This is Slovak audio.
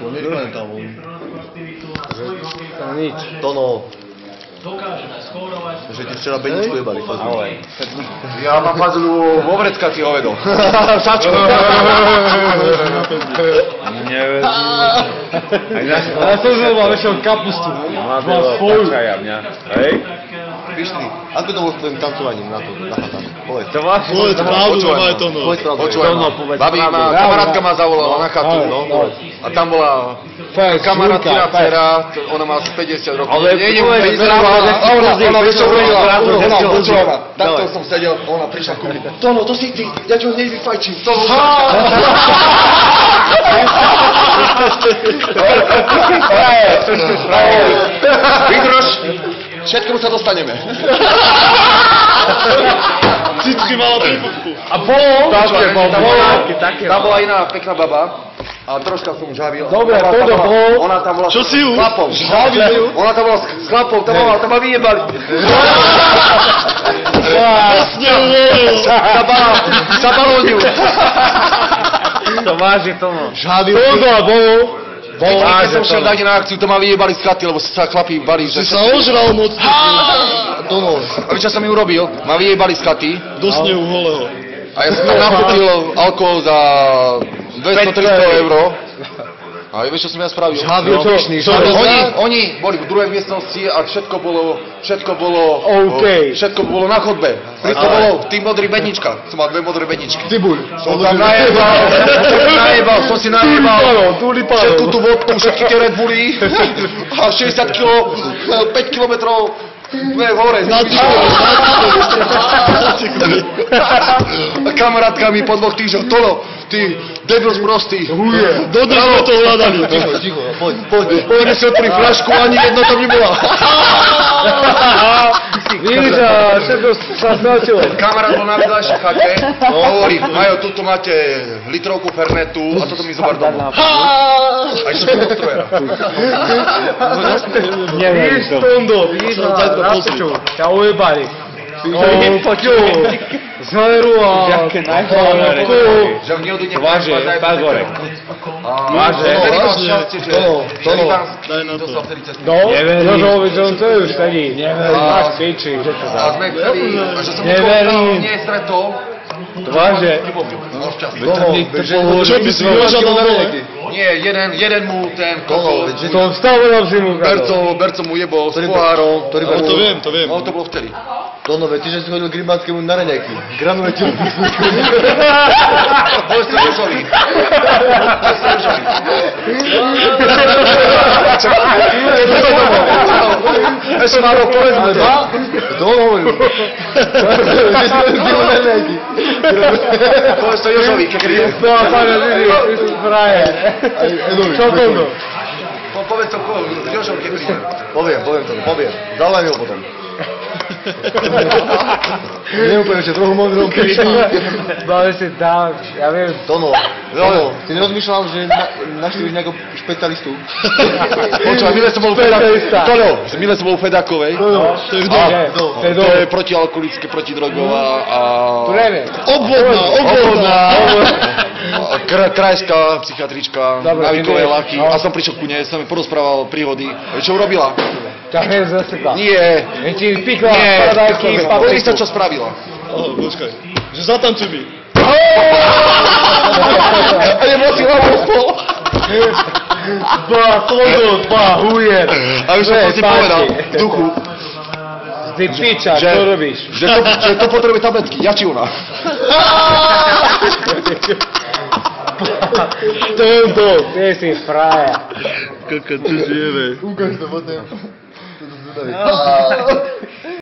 To nepamätám. Nič. Tono. Že ti včera bedničku jebali. Ja mám fazulu vo vrecka ti hovedol. Sačko. Neverím. Ja som mal väčšinou kapustu. Mal svoju. Hej? Pišný, ako to bolo s tvojim tancovaním na chatách? Povedz. Povedz pravdu, dávaj to, no. Počúvaj, babi ma, kamarátka ma zavolala na chatu, no. A tam bola kamarátka dcera, ona má asi 50 rokov. Ale povedz pravdu, ona vieš čo urobila? Počúvaj ma, takto som sedel, ona prišla ku mne. Tono, to si ty, ja ti ho hneď vyfajčím. To ho Vydrž, všetkému sa dostaneme. Cicky mala príputku. A bolo? Tam bola iná pekná baba. A troška som žavil. Dobre, toto bol. Ona tam bola Čo si ju? s chlapom. Žavil? Ona tam bola s chlapom, tam ma vyjebali. Vlastne uvolil. Sa balónil. To váži tomu. Žhavil. Toto bol. Keď som šiel dať na akciu, to ma vyjebali z chaty, lebo sa chlapí bali. Si sa ožral moc. Tono. A vieš, čo som mi urobil? Ma vyjebali z chaty. Do snehu holého. A ja som tam nakúpil alkohol za 200-300 €. A vieš, čo som ja spravil? Žhavil pišný. Oni boli v druhej miestnosti a všetko bolo OK. všetko bolo na chodbe. Všetko bolo tým modrý bednička. Som mal 2 modré bedničky. Cibuľ. Som tam som si najebal všetku tú vodku, všetky tie Red Bulli a 60 kg, 5 kilometrov hore. Kamarátka mi po 2 týždňoch, Tono, ty debil sprostý. Dodnes sme to hľadali. Ticho, poď. Povedne si otvorí fľašku, ani jedno tam nebola. Vidíš, všetko sa značilo. Kamarát bol na vedľajšej chate, hovorí, Majo, tuto máte litrovku Fernetu a toto mi zobar domov. A ešte to strojera. Vidíš, Tondo, vidíš, na piču, ťa ujebali. Zveru a... Že v nehodu Váže, Pazvorek. Váže. Vtedy mal šťastie, že Daj na to. dostal vtedy cez No, Jožovi, že on to už sedí. Neverím. Máš piči, že to a sme chceli, že som Neverím. nie stretol, Váže. mal šťastie. Čo by si Joža to bolo? Nie, jeden mu ten kokol, To vstal na zimu, Berco mu jebol s pohárom. No to viem. No to bolo vtedy. Tono, ty, že si chodil k rybáckému na raňajky. Granule ti Povedz to Jožovi. Ešte málo, povedz mu to. To on hovoril. Že si chodil k na raňajky. Povedz to Jožovi, keď príde. No, pane, vidíš, ty si frajer. Čo Tondo? Povedz to Jožovi, keď príde. Poviem. Zavolaj mi ho potom. Neúplne ešte trochu modrom pišný. Bále si tak, ja viem. Tono, ty nerozmýšľal, že naštíviš nejakého špecialistu? Počúvaj, milé som bol u Fedákovej. To je kto? To je protialkoholické, protidrogová a... Tu neviem. Obvodná. Krajská psychiatrička, návykové laky. A som prišiel ku nej, som mi porozprával príhody. Čo urobila? Ťa hneď zasekla. Nie. Ti pikla Nie. paradajky z Pozri papriku. sa, čo spravila. Počkaj. Že zatancuj mi. A nebol si hlavou spol. Tondo, hujer. A už som si povedal, v duchu, Ty piča, čo robíš? že to potrebuje tabletky. Ja či ona? Tondo, ty si frajer. Kaka, ty žijeme. Ukáž to potom.